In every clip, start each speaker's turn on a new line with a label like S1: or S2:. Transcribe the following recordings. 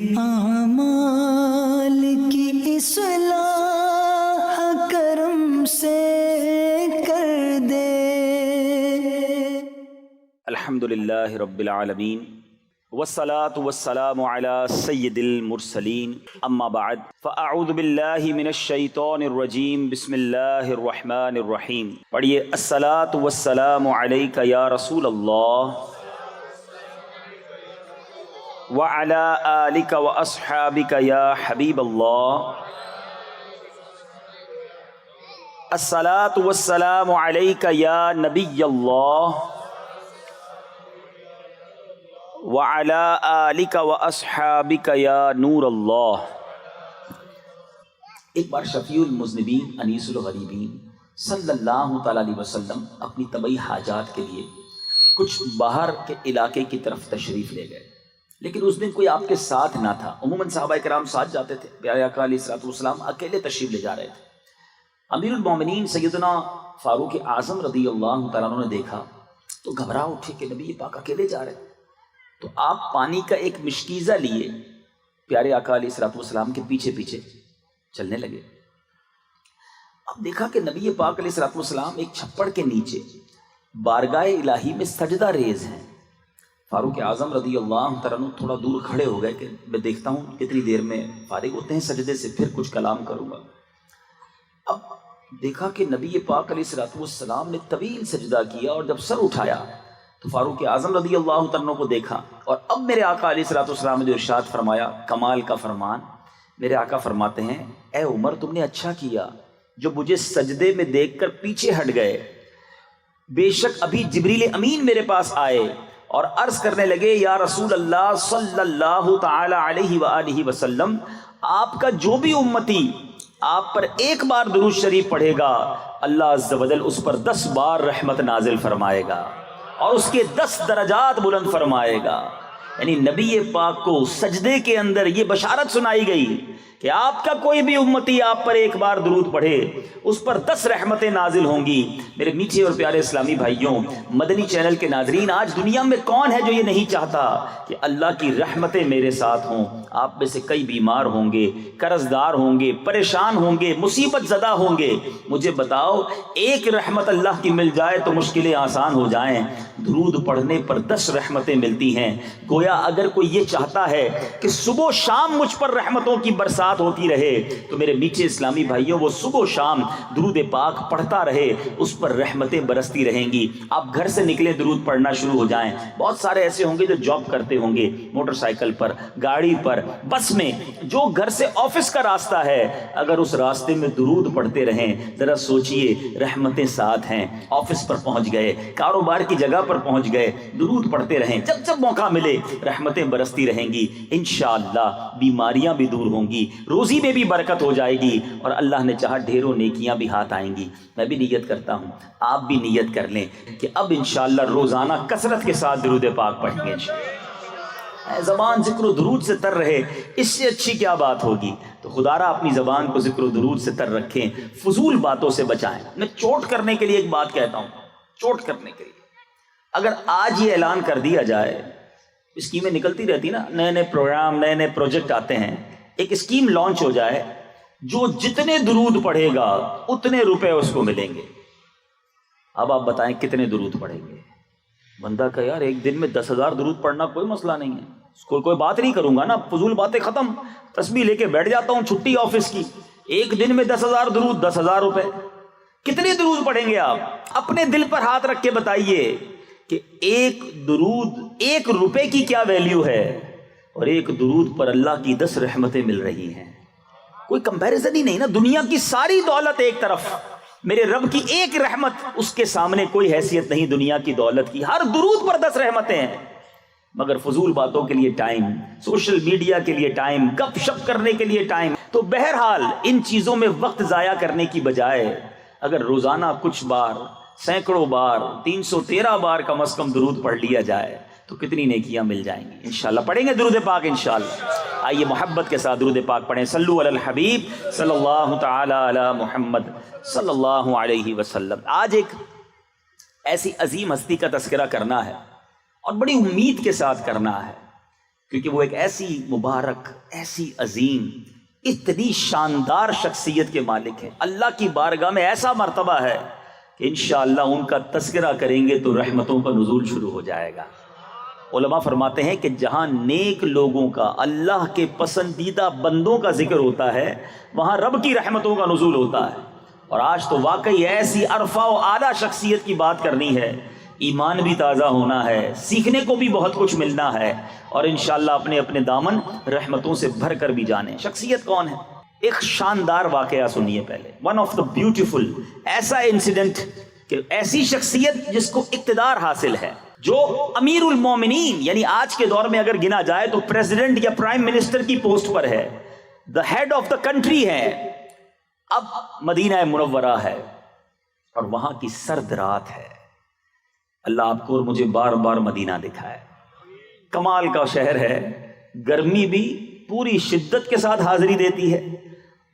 S1: اعمال کی اصلاح کرم سے کر دے۔
S2: الحمدللہ رب العالمین والصلاة والسلام علی سید المرسلین، اما بعد فاعوذ باللہ من الشیطان الرجیم، بسم اللہ الرحمن الرحیم۔ پڑھیے، الصلاة والسلام علیک یا رسول اللہ وعلی آلک واصحابک یا حبیب اللہ۔ الصلاة والسلام علیک یا نبی اللہ وعلی آلک واصحابک یا نور اللہ۔ ایک بار شفیع المذنبین انیس الغریبین صلی اللہ تعالیٰ علیہ وسلم اپنی طبعی حاجات کے لیے کچھ باہر کے علاقے کی طرف تشریف لے گئے، لیکن اس دن کوئی آپ کے ساتھ نہ تھا۔ عموماً صحابہ کرام ساتھ جاتے تھے، پیارے آقا علیہ الصلوۃ والسلام اکیلے تشریف لے جا رہے تھے۔ امیر المومنین سیدنا فاروق اعظم رضی اللہ تعالیٰ عنہ نے دیکھا تو گھبرا اٹھے کہ نبی پاک اکیلے جا رہے ہیں، تو آپ پانی کا ایک مشکیزہ لیے پیارے آقا علیہ الصلوۃ والسلام کے پیچھے پیچھے چلنے لگے۔ اب دیکھا کہ نبی پاک علیہ الصلوۃ والسلام ایک چھپڑ کے نیچے بارگاہ الہی میں سجدہ ریز ہیں۔ فاروق اعظم رضی اللہ تعالیٰ عنہ تھوڑا دور کھڑے ہو گئے کہ میں دیکھتا ہوں کتنی دیر میں فارغ ہوتے ہیں سجدے سے، پھر کچھ کلام کروں گا۔ اب دیکھا کہ نبی پاک علیہ الصلوۃ والسلام نے طویل سجدہ کیا، اور جب سر اٹھایا تو فاروق اعظم رضی اللہ تعالیٰ کو دیکھا، اور اب میرے آقا علیہ الصلوۃ والسلام نے جو ارشاد فرمایا، کمال کا فرمان، میرے آقا فرماتے ہیں، اے عمر تم نے اچھا کیا جو مجھے سجدے میں دیکھ کر پیچھے ہٹ گئے، بے شک ابھی جبریل امین میرے پاس آئے اور عرض کرنے لگے، یا رسول اللہ صلی اللہ تعالی علیہ وآلہ وسلم، آپ کا جو بھی امتی آپ پر ایک بار درود شریف پڑھے گا، اللہ عز و جل اس پر 10 بار رحمت نازل فرمائے گا اور اس کے 10 درجات بلند فرمائے گا۔ یعنی نبی پاک کو سجدے کے اندر یہ بشارت سنائی گئی کہ آپ کا کوئی بھی امتی آپ پر ایک بار درود پڑھے، اس پر 10 رحمتیں نازل ہوں گی۔ میرے میٹھے اور پیارے اسلامی بھائیوں، مدنی چینل کے ناظرین، آج دنیا میں کون ہے جو یہ نہیں چاہتا کہ اللہ کی رحمتیں میرے ساتھ ہوں؟ آپ میں سے کئی بیمار ہوں گے، قرض دار ہوں گے، پریشان ہوں گے، مصیبت زدہ ہوں گے۔ مجھے بتاؤ، ایک رحمت اللہ کی مل جائے تو مشکلیں آسان ہو جائیں۔ درود پڑھنے پر 10 رحمتیں ملتی ہیں۔ گویا اگر کوئی یہ چاہتا ہے کہ صبح و شام مجھ پر رحمتوں کی برسات ہوتی رہے، تو میرے میٹھے اسلامی بھائیوں، وہ صبح و شام درود پاک پڑھتا رہے، اس پر رحمتیں برستی رہیں گی۔ آپ گھر سے نکلیں درود پڑھنا شروع ہو جائیں۔ بہت سارے ایسے ہوں گے جو جاب کرتے ہوں گے، موٹر سائیکل پر، گاڑی پر، بس میں، جو گھر سے آفس کا راستہ ہے، اگر اس راستے میں درود پڑھتے رہیں، ذرا سوچئے، رحمتیں ساتھ ہیں۔ آفس پر پہنچ گئے، کاروبار کی جگہ پر پہنچ گئے، درود پڑھتے رہیں، جب جب موقع ملے رحمتیں برستی رہیں گی۔ انشاءاللہ بیماریاں بھی دور ہوں گی، روزی میں بھی برکت ہو جائے گی، اور اللہ نے چاہا ڈھیروں نیکیاں بھی ہاتھ آئیں گی۔ میں بھی نیت کرتا ہوں، آپ بھی نیت کر لیں کہ اب انشاءاللہ روزانہ کثرت کے ساتھ درود پاک پڑھیں گے۔ زبان ذکر و درود سے تر رہے، اس سے اچھی کیا بات ہوگی؟ تو خدا را اپنی زبان کو ذکر و درود سے تر رکھیں، فضول باتوں سے بچائیں۔ میں چوٹ کرنے کے لیے ایک بات کہتا ہوں، چوٹ کرنے کے لیے اگر آج یہ اعلان کر دیا جائے، اسکیمیں نکلتی رہتی نا، نئے نئے پروگرام، نئے نئے پروجیکٹ آتے ہیں، ایک اسکیم لانچ ہو جائے، جو جتنے درود پڑھے گا اتنے روپے اس کو ملیں گے۔ اب آپ بتائیں کتنے درود پڑھیں گے؟ بندہ کہ یار ایک دن میں 10,000 درود پڑھنا کوئی مسئلہ نہیں ہے، اس کو کوئی بات نہیں کروں گا نا، فضول باتیں ختم، تسبیح لے کے بیٹھ جاتا ہوں، چھٹی آفس کی، ایک دن میں 10,000 درود، 10,000 روپے۔ کتنے درود پڑھیں گے آپ؟ اپنے دل پر ہاتھ رکھ کے بتائیے کہ ایک درود 1 روپے کی کیا ویلیو ہے، اور ایک درود پر اللہ کی 10 رحمتیں مل رہی ہیں۔ کوئی کمپیریزن ہی نہیں نا، دنیا کی ساری دولت ایک طرف، میرے رب کی ایک رحمت اس کے سامنے کوئی حیثیت نہیں دنیا کی دولت کی۔ ہر درود پر 10 رحمتیں ہیں، مگر فضول باتوں کے لیے ٹائم، سوشل میڈیا کے لیے ٹائم، گپ شپ کرنے کے لیے ٹائم۔ تو بہرحال ان چیزوں میں وقت ضائع کرنے کی بجائے اگر روزانہ کچھ بار، سینکڑوں بار، 313 بار کم از کم درود پڑھ لیا جائے تو کتنی نیکیاں مل جائیں گی۔ انشاءاللہ پڑھیں گے درود پاک انشاءاللہ۔ آئیے محبت کے ساتھ درود پاک پڑھیں۔ صلو علی الحبیب صلی اللہ تعالی علی محمد صلی اللہ علیہ وسلم۔ آج ایک ایسی عظیم ہستی کا تذکرہ کرنا ہے، اور بڑی امید کے ساتھ کرنا ہے کیونکہ وہ ایک ایسی مبارک، ایسی عظیم، اتنی شاندار شخصیت کے مالک ہیں. اللہ کی بارگاہ میں ایسا مرتبہ ہے کہ انشاءاللہ ان کا تذکرہ کریں گے تو رحمتوں کا نزول شروع ہو جائے گا. علماء فرماتے ہیں کہ جہاں نیک لوگوں کا، اللہ کے پسندیدہ بندوں کا ذکر ہوتا ہے، وہاں رب کی رحمتوں کا نزول ہوتا ہے. اور آج تو واقعی ایسی عرفہ و اعلیٰ شخصیت کی بات کرنی ہے، ایمان بھی تازہ ہونا ہے، سیکھنے کو بھی بہت کچھ ملنا ہے، اور انشاءاللہ اپنے اپنے دامن رحمتوں سے بھر کر بھی جانے. شخصیت کون ہے؟ ایک شاندار واقعہ سنیے پہلے. ون آف دا بیوٹیفل، ایسا انسیڈنٹ کہ ایسی شخصیت جس کو اقتدار حاصل ہے، جو امیر المومنین، یعنی آج کے دور میں اگر گنا جائے تو پریزیڈنٹ یا پرائم منسٹر کی پوسٹ پر ہے، the head of the country ہے. اب مدینہ منورہ ہے اور وہاں کی سرد رات ہے. اللہ آپ کو اور مجھے بار بار مدینہ دکھائے. کمال کا شہر ہے، گرمی بھی پوری شدت کے ساتھ حاضری دیتی ہے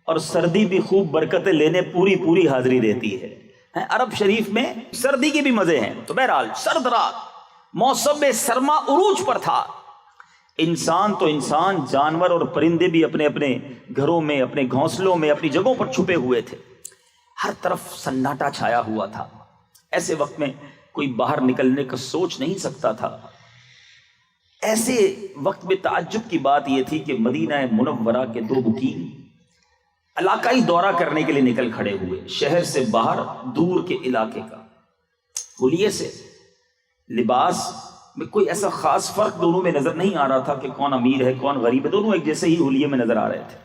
S2: اور سردی بھی خوب برکتیں لینے پوری حاضری دیتی ہے. عرب شریف میں سردی کے بھی مزے ہیں. تو بہرحال سرد رات، موسم سرما عروج پر تھا. انسان تو انسان، جانور اور پرندے بھی اپنے اپنے گھروں میں، اپنے گھونسلوں میں، اپنی جگہوں پر چھپے ہوئے تھے. ہر طرف سناٹا چھایا ہوا تھا. ایسے وقت میں کوئی باہر نکلنے کا سوچ نہیں سکتا تھا. ایسے وقت میں تعجب کی بات یہ تھی کہ مدینہ منورہ کے دو مقیم علاقائی دورہ کرنے کے لیے نکل کھڑے ہوئے. شہر سے باہر دور کے علاقے کا. حلیے سے، لباس میں کوئی ایسا خاص فرق دونوں میں نظر نہیں آ رہا تھا کہ کون امیر ہے کون غریب ہے. دونوں ایک جیسے ہی حلیے میں نظر آ رہے تھے.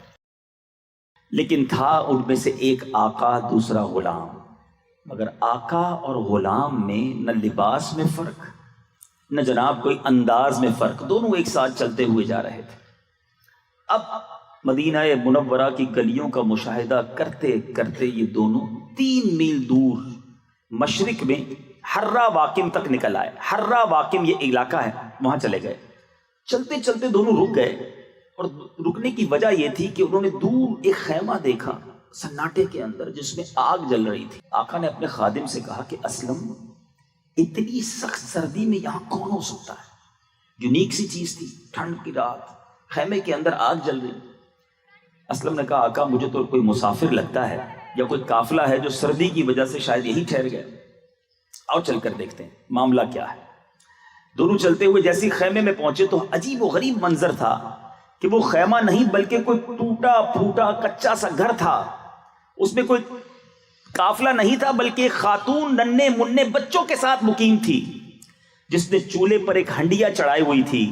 S2: لیکن تھا ان میں سے ایک آقا، دوسرا غلام. مگر آقا اور غلام میں نہ لباس میں فرق، نہ جناب کوئی انداز میں فرق. دونوں ایک ساتھ چلتے ہوئے جا رہے تھے. اب مدینہ منورہ کی گلیوں کا مشاہدہ کرتے کرتے یہ دونوں 3 میل دور مشرق میں حرہ واقم تک نکل آئے. حرہ واقم یہ علاقہ ہے، وہاں چلے گئے. چلتے چلتے دونوں رک گئے، اور رکنے کی وجہ یہ تھی کہ انہوں نے دور ایک خیمہ دیکھا سناٹے کے اندر جس میں آگ جل رہی تھی. آقا نے اپنے خادم سے کہا کہ اسلم، اتنی سخت سردی میں یہاں کون ہو سکتا ہے؟ یونیک سی چیز تھی، ٹھنڈ کی رات، خیمے کے اندر آگ جل رہی. اسلم نے کہا آقا مجھے تو کوئی مسافر لگتا ہے یا کوئی قافلہ ہے جو سردی کی وجہ سے شاید یہی ٹھہر گئے. آؤ چل کر دیکھتے ہیں معاملہ کیا ہے. دونوں چلتے ہوئے جیسے خیمے میں پہنچے تو عجیب و غریب منظر تھا کہ وہ خیمہ نہیں بلکہ کوئی ٹوٹا پھوٹا کچا سا گھر تھا. اس میں کوئی قافلہ نہیں تھا بلکہ ایک خاتون ننھے منھے بچوں کے ساتھ مقیم تھی، جس نے چولہے پر ایک ہنڈیا چڑھائی ہوئی تھی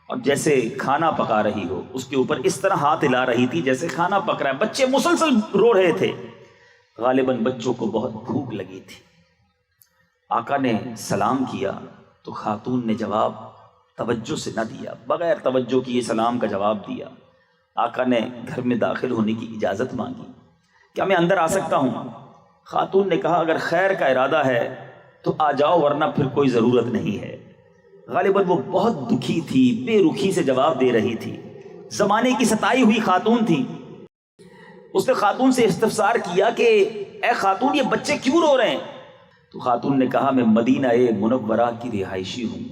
S2: اور جیسے کھانا پکا رہی ہو اس کے اوپر اس طرح ہاتھ ہلا رہی تھی جیسے کھانا پک رہا ہے. بچے مسلسل رو رہے تھے، غالباً بچوں کو بہت بھوک لگی تھی. آقا نے سلام کیا تو خاتون نے جواب توجہ سے نہ دیا، بغیر توجہ کیے سلام کا جواب دیا. آقا نے گھر میں داخل ہونے کی اجازت مانگی. کیا میں اندر آ سکتا ہوں؟ خاتون نے کہا اگر خیر کا ارادہ ہے تو آ جاؤ ورنہ پھر کوئی ضرورت نہیں ہے. غالباً وہ بہت دکھی تھی، بے رخی سے جواب دے رہی تھی. زمانے کی ستائی ہوئی خاتون تھی. اس نے خاتون سے استفسار کیا کہ اے خاتون یہ بچے کیوں رو رہے ہیں؟ تو خاتون نے کہا میں مدینہ منورہ کی رہائشی ہوں،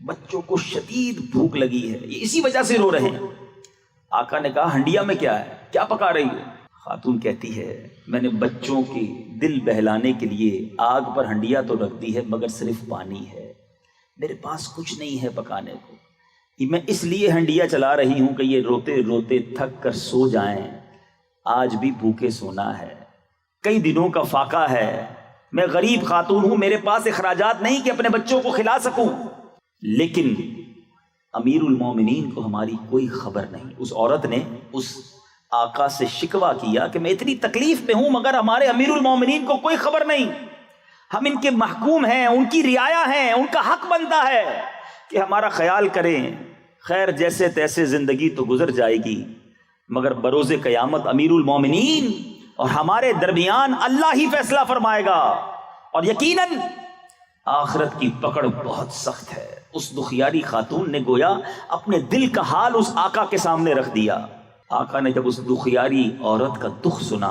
S2: بچوں کو شدید بھوک لگی ہے، یہ اسی وجہ سے رو رہے ہیں. آقا نے کہا ہنڈیا میں کیا ہے، کیا پکا رہی ہو؟ خاتون کہتی ہے میں نے بچوں کی دل بہلانے کے لیے آگ پر ہنڈیا تو رکھ دی ہے مگر صرف پانی ہے، میرے پاس کچھ نہیں ہے پکانے کو. میں اس لیے ہنڈیا چلا رہی ہوں کہ یہ روتے روتے تھک کر سو جائیں. آج بھی بھوکے سونا ہے، کئی دنوں کا فاقہ ہے. میں غریب خاتون ہوں، میرے پاس اخراجات نہیں کہ اپنے بچوں کو کھلا سکوں. لیکن امیر المومنین کو ہماری کوئی خبر نہیں. اس عورت نے اس آقا سے شکوہ کیا کہ میں اتنی تکلیف میں ہوں مگر ہمارے امیر المومنین کو کوئی خبر نہیں. ہم ان کے محکوم ہیں، ان کی رعایا ہیں، ان کا حق بنتا ہے کہ ہمارا خیال کریں. خیر جیسے تیسے زندگی تو گزر جائے گی مگر بروز قیامت امیر المومنین اور ہمارے درمیان اللہ ہی فیصلہ فرمائے گا، اور یقیناً آخرت کی پکڑ بہت سخت ہے. اس دخیاری خاتون نے گویا اپنے دل کا حال اس آقا کے سامنے رکھ دیا. آقا نے جب اس دخیاری عورت کا دکھ سنا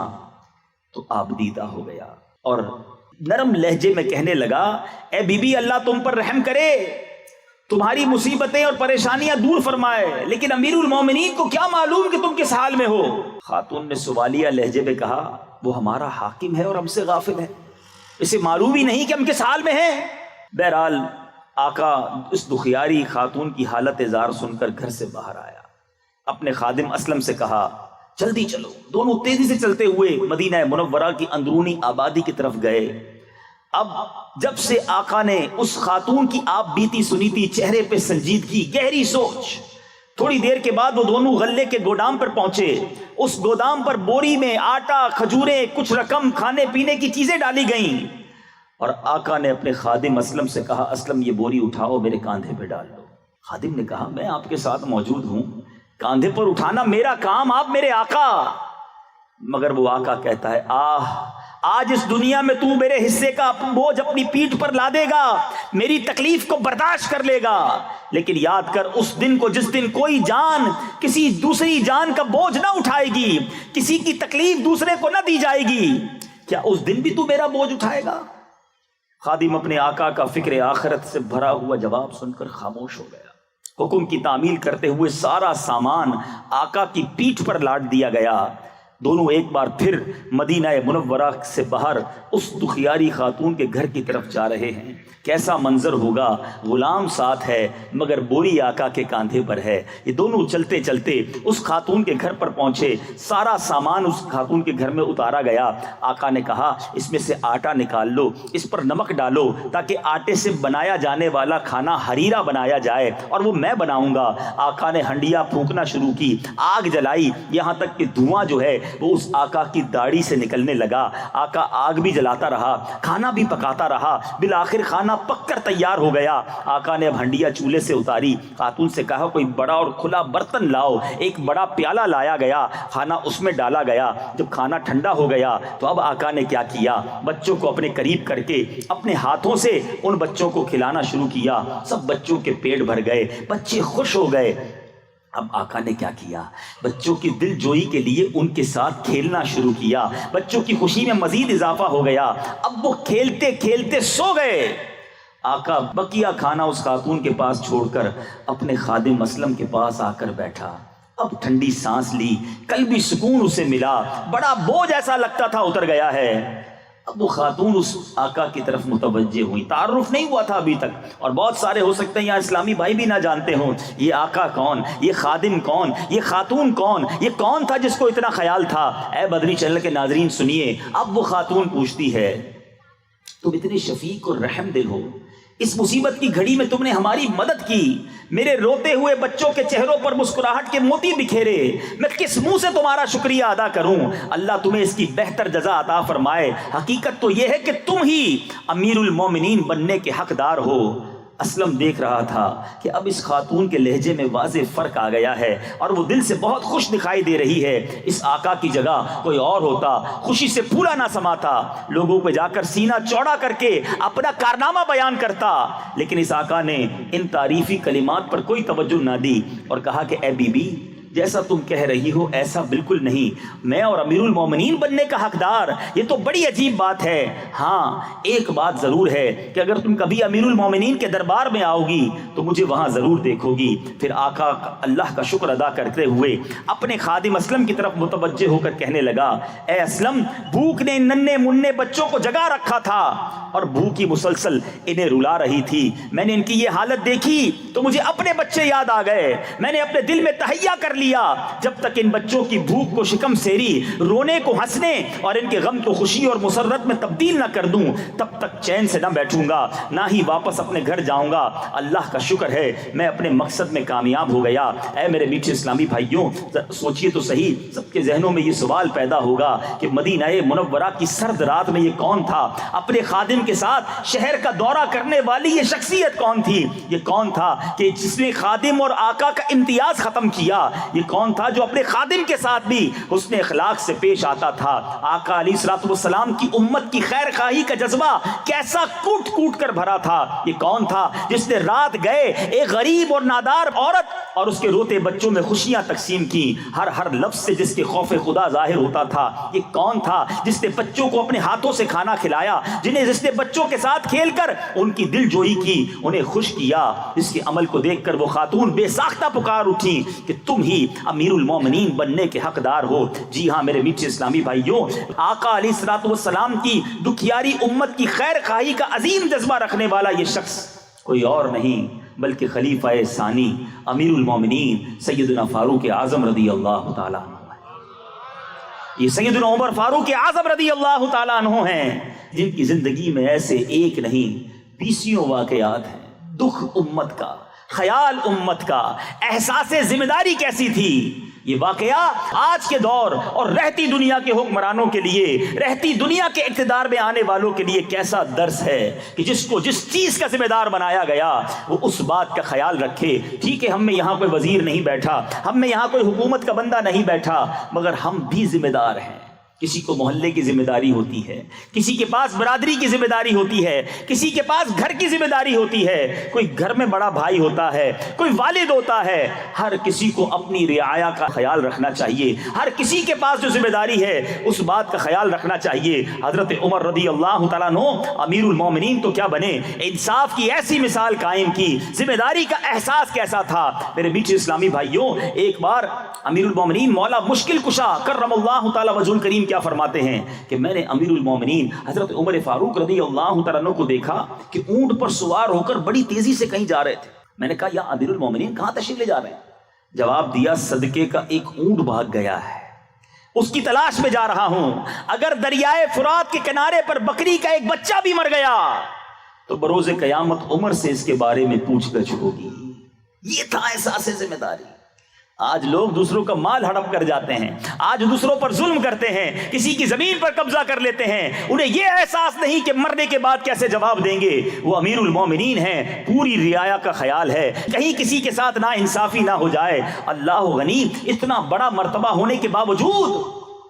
S2: تو آبدیدہ ہو گیا اور نرم لہجے میں کہنے لگا اے بی بی اللہ تم پر رحم کرے، تمہاری مصیبتیں اور پریشانیاں دور فرمائے، لیکن امیر المومنین کو کیا معلوم کہ تم کس حال میں ہو؟ خاتون نے سوالیہ لہجے میں کہا وہ ہمارا حاکم ہے اور ہم سے غافل ہے، اسے معلوم ہی نہیں کہ ہم کس حال میں ہیں۔ بہرحال آقا اس دکھیاری خاتون کی حالت زار سن کر گھر سے باہر آیا، اپنے خادم اسلم سے کہا جلدی چلو۔ دونوں تیزی سے چلتے ہوئے مدینہ منورہ کی اندرونی آبادی کی طرف گئے۔ اب جب سے آقا نے اس خاتون کی آپ بیتی سنی تھی، چہرے پہ سنجیدگی، گہری سوچ، تھوڑی دیر کے بعد وہ دونوں غلے کے گودام پر پہنچے۔ اس گودام پر بوری میں آٹا، کھجوریں، کچھ رقم، کھانے پینے کی چیزیں ڈالی گئیں، اور آقا نے اپنے خادم اسلم سے کہا اسلم یہ بوری اٹھاؤ، میرے کاندھے پہ ڈال دو۔ خادم نے کہا میں آپ کے ساتھ موجود ہوں، کاندھے پر اٹھانا میرا کام، آپ میرے آقا۔ مگر وہ آقا کہتا ہے آج اس دنیا میں تو میرے حصے کا بوجھ اپنی پیٹھ پر لا دے گا، میری تکلیف کو برداشت کر لے گا، لیکن یاد کر اس دن کو جس دن کوئی جان کسی دوسری جان کا بوجھ نہ اٹھائے گی، کسی کی تکلیف دوسرے کو نہ دی جائے گی، کیا اس دن بھی تو میرا بوجھ اٹھائے گا؟ خادم اپنے آقا کا فکر آخرت سے بھرا ہوا جواب سن کر خاموش ہو گیا۔ حکم کی تعمیل کرتے ہوئے سارا سامان آقا کی پیٹھ پر لاٹ دیا گیا۔ دونوں ایک بار پھر مدینہ منورہ سے باہر اس دکھیاری خاتون کے گھر کی طرف جا رہے ہیں۔ کیسا منظر ہوگا، غلام ساتھ ہے مگر بوری آقا کے کاندھے پر ہے۔ یہ دونوں چلتے چلتے اس خاتون کے گھر پر پہنچے، سارا سامان اس خاتون کے گھر میں اتارا گیا۔ آقا نے کہا اس میں سے آٹا نکال لو، اس پر نمک ڈالو تاکہ آٹے سے بنایا جانے والا کھانا حریرہ بنایا جائے اور وہ میں بناؤں گا۔ آقا نے ہنڈیا پھونکنا شروع کی، آگ جلائی، یہاں تک کہ دھواں جو ہے وہ اس آقا کی داڑھی سے نکلنے لگا۔ آقا آگ بھی جلاتا رہا، کھانا بھی پکاتا رہا، بالآخر کھانا پک کر تیار ہو گیا۔ آقا نے اب ہنڈیا چولہے سے اتاری، خاتون سے کہا کوئی بڑا اور کھلا برتن لاؤ۔ ایک بڑا پیالہ لایا گیا، کھانا اس میں ڈالا گیا۔ جب کھانا ٹھنڈا ہو گیا تو اب آقا نے کیا کیا، بچوں کو اپنے قریب کر کے اپنے ہاتھوں سے ان بچوں کو کھلانا شروع کیا۔ سب بچوں کے پیٹ بھر گئے، بچے خوش ہو گئے۔ اب آقا نے کیا کیا، بچوں کی دل جوئی کے لیے ان کے ساتھ کھیلنا شروع کیا۔ بچوں کی خوشی میں مزید اضافہ ہو گیا، اب وہ کھیلتے کھیلتے سو گئے۔ آقا بقیہ کھانا اس خاتون کے پاس چھوڑ کر اپنے خادم اسلم کے پاس آ کر بیٹھا۔ اب ٹھنڈی سانس لی، قلبی سکون اسے ملا، بڑا بوجھ ایسا لگتا تھا اتر گیا ہے۔ اب وہ خاتون اس آقا کی طرف متوجہ ہوئی، تعارف نہیں ہوا تھا ابھی تک، اور بہت سارے ہو سکتے ہیں یہاں اسلامی بھائی بھی نہ جانتے ہوں یہ آقا کون، یہ خادم کون، یہ خاتون کون، یہ کون تھا جس کو اتنا خیال تھا۔ اے بدری چینل کے ناظرین سنیے، اب وہ خاتون پوچھتی ہے تم اتنے شفیق اور رحم دل ہو، اس مصیبت کی گھڑی میں تم نے ہماری مدد کی، میرے روتے ہوئے بچوں کے چہروں پر مسکراہٹ کے موتی بکھیرے، میں کس منہ سے تمہارا شکریہ ادا کروں؟ اللہ تمہیں اس کی بہتر جزا عطا فرمائے۔ حقیقت تو یہ ہے کہ تم ہی امیر المومنین بننے کے حقدار ہو۔ اسلم دیکھ رہا تھا کہ اب اس خاتون کے لہجے میں واضح فرق آ گیا ہے اور وہ دل سے بہت خوش دکھائی دے رہی ہے۔ اس آقا کی جگہ کوئی اور ہوتا خوشی سے پھولا نہ سماتا، لوگوں پہ جا کر سینہ چوڑا کر کے اپنا کارنامہ بیان کرتا، لیکن اس آقا نے ان تعریفی کلمات پر کوئی توجہ نہ دی اور کہا کہ اے بی بی جیسا تم کہہ رہی ہو ایسا بالکل نہیں، میں اور امیر المومنین بننے کا حقدار، یہ تو بڑی عجیب بات ہے۔ ہاں ایک بات ضرور ہے کہ اگر تم کبھی امیر المومنین کے دربار میں آؤ گی تو مجھے وہاں ضرور دیکھو گی۔ پھر آقا اللہ کا شکر ادا کرتے ہوئے اپنے خادم اسلم کی طرف متوجہ ہو کر کہنے لگا اے اسلم، بھوک نے ننھے منھے بچوں کو جگا رکھا تھا اور بھوک ہی مسلسل انہیں رلا رہی تھی، میں نے ان کی یہ حالت دیکھی تو مجھے اپنے بچے یاد آ گئے، میں نے اپنے دل میں تہیہ کر لیا جب تک ان بچوں کی بھوک کو شکم سیری، رونے کو ہنسنے اور ان کے غم کو خوشی اور مسرت میں تبدیل نہ کر دوں تب تک چین سے نہ بیٹھوں گا، نہ ہی واپس اپنے گھر جاؤں گا۔ اللہ کا شکر ہے میں اپنے مقصد میں کامیاب ہو گیا۔ اے میرے میٹھے اسلامی بھائیوں، سوچئے تو صحیح، سب کے ذہنوں میں یہ سوال پیدا ہوگا کہ مدینہ منورہ کی سرد رات میں یہ کون تھا؟ اپنے خادم کے ساتھ شہر کا دورہ کرنے والی یہ شخصیت کون تھی؟ یہ کون تھا کہ جس نے خادم اور آقا کا امتیاز ختم کیا؟ یہ کون تھا جو اپنے خادم کے ساتھ بھی حسن اخلاق سے پیش آتا تھا؟ آقا علیہ الصلوۃ والسلام کی امت کی خیر خواہی کا جذبہ کیسا کوٹ کوٹ کر بھرا تھا؟ یہ کون تھا جس نے رات گئے ایک غریب اور نادار عورت اور اس کے روتے بچوں میں خوشیاں تقسیم کی، ہر لفظ سے جس کے خوف خدا ظاہر ہوتا تھا؟ یہ کون تھا جس نے بچوں کو اپنے ہاتھوں سے کھانا کھلایا، جس نے بچوں کے ساتھ کھیل کر ان کی دل جوئی کی، انہیں خوش کیا، جس کے عمل کو دیکھ کر وہ خاتون بے ساختہ پکار اٹھی کہ تم ہی امیر المومنین بننے کے حقدار ہو؟ جی ہاں میرے میٹھے اسلامی بھائیوں، آقا علیہ الصلوۃ والسلام کی دکھیاری امت کی خیر خواہی کا عظیم جذبہ رکھنے والا یہ شخص کوئی اور نہیں بلکہ خلیفہ ثانی امیر المومنین سیدنا فاروق اعظم رضی اللہ تعالیٰ عنہ ہے۔ یہ سیدنا عمر فاروق اعظم رضی اللہ تعالیٰ عنہ ہیں جن کی زندگی میں ایسے ایک نہیں 20 واقعات ہیں۔ دکھ امت کا، خیال امت کا، احساس ذمہ داری کیسی تھی، یہ واقعہ آج کے دور اور رہتی دنیا کے حکمرانوں کے لیے، رہتی دنیا کے اقتدار میں آنے والوں کے لیے کیسا درس ہے کہ جس کو جس چیز کا ذمہ دار بنایا گیا وہ اس بات کا خیال رکھے۔ ٹھیک ہے ہم میں یہاں کوئی وزیر نہیں بیٹھا، ہم میں یہاں کوئی حکومت کا بندہ نہیں بیٹھا، مگر ہم بھی ذمہ دار ہیں۔ کسی کو محلے کی ذمہ داری ہوتی ہے، کسی کے پاس برادری کی ذمہ داری ہوتی ہے، کسی کے پاس گھر کی ذمہ داری ہوتی ہے، کوئی گھر میں بڑا بھائی ہوتا ہے، کوئی والد ہوتا ہے۔ ہر کسی کو اپنی رعایا کا خیال رکھنا چاہیے، ہر کسی کے پاس جو ذمہ داری ہے اس بات کا خیال رکھنا چاہیے۔ حضرت عمر رضی اللہ تعالیٰ عنہ امیر المومنین تو کیا بنے، انصاف کی ایسی مثال قائم کی، ذمہ داری کا احساس کیسا تھا۔ میرے میٹھے اسلامی بھائیوں، ایک بار امیر المومنین مولا مشکل کشا کرم اللہ تعالی وجہ الکریم کیا فرماتے ہیں کہ میں نے امیر المومنین حضرت عمر فاروق رضی اللہ تعالیٰ عنہ کو دیکھا کہ اونٹ پر سوار ہو کر بڑی تیزی سے کہیں جا رہے تھے۔ میں نے کہا یا امیر المومنین کہاں تشریف لے جا رہے ہیں؟ جواب دیا صدقے کا ایک اونٹ بھاگ گیا ہے، اس کی تلاش میں جا رہا ہوں۔ اگر دریائے فرات کے کنارے پر بکری کا ایک بچہ بھی مر گیا تو بروز قیامت عمر سے اس کے بارے میں پوچھ گچھ ہوگی۔ یہ تھا احساس ذمہ داری۔ آج لوگ دوسروں کا مال ہڑپ کر جاتے ہیں، آج دوسروں پر ظلم کرتے ہیں، کسی کی زمین پر قبضہ کر لیتے ہیں، انہیں یہ احساس نہیں کہ مرنے کے بعد کیسے جواب دیں گے۔ وہ امیر المومنین ہیں، پوری رعایا کا خیال ہے، کہیں کسی کے ساتھ نا انصافی نہ ہو جائے۔ اللہ غنی، اتنا بڑا مرتبہ ہونے کے باوجود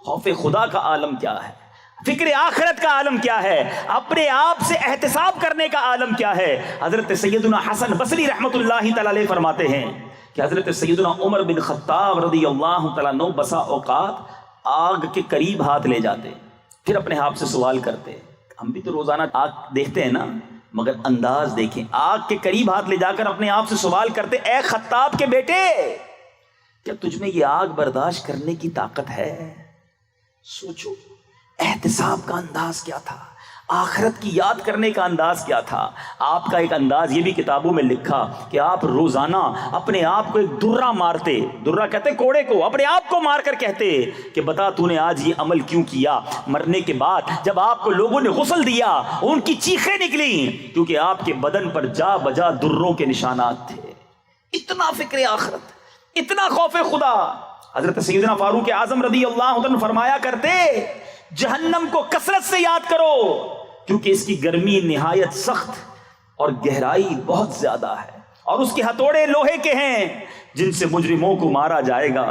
S2: خوف خدا کا عالم کیا ہے، فکر آخرت کا عالم کیا ہے، اپنے آپ سے احتساب کرنے کا عالم کیا ہے۔ حضرت سیدنا حسن بصری رحمۃ اللہ تعالی علیہ فرماتے ہیں کہ حضرت سیدنا عمر بن خطاب رضی اللہ تعالیٰ عنہ بسا اوقات آگ کے قریب ہاتھ لے جاتے، پھر اپنے آپ سے سوال کرتے۔ ہم بھی تو روزانہ آگ دیکھتے ہیں نا، مگر انداز دیکھیں، آگ کے قریب ہاتھ لے جا کر اپنے آپ سے سوال کرتے، اے خطاب کے بیٹے، کیا تجھ میں یہ آگ برداشت کرنے کی طاقت ہے؟ سوچو احتساب کا انداز کیا تھا، آخرت کی یاد کرنے کا انداز کیا تھا۔ آپ کا ایک انداز یہ بھی کتابوں میں لکھا کہ آپ روزانہ اپنے آپ کو ایک درہ مارتے، درہ کہتے کوڑے کو، اپنے آپ کو مار کر کہتے کہ بتا تو نے آج یہ عمل کیوں کیا۔ مرنے کے بعد جب آپ کو لوگوں نے غسل دیا ان کی چیخیں نکلیں کیونکہ آپ کے بدن پر جا بجا دروں کے نشانات تھے۔ اتنا فکر آخرت، اتنا خوف خدا۔ حضرت سیدنا فاروق اعظم رضی اللہ عنہ فرمایا کرتے جہنم کو کثرت سے یاد کرو کیونکہ اس کی گرمی نہایت سخت اور گہرائی بہت زیادہ ہے، اور اس کے ہتھوڑے لوہے کے ہیں جن سے مجرموں کو مارا جائے گا۔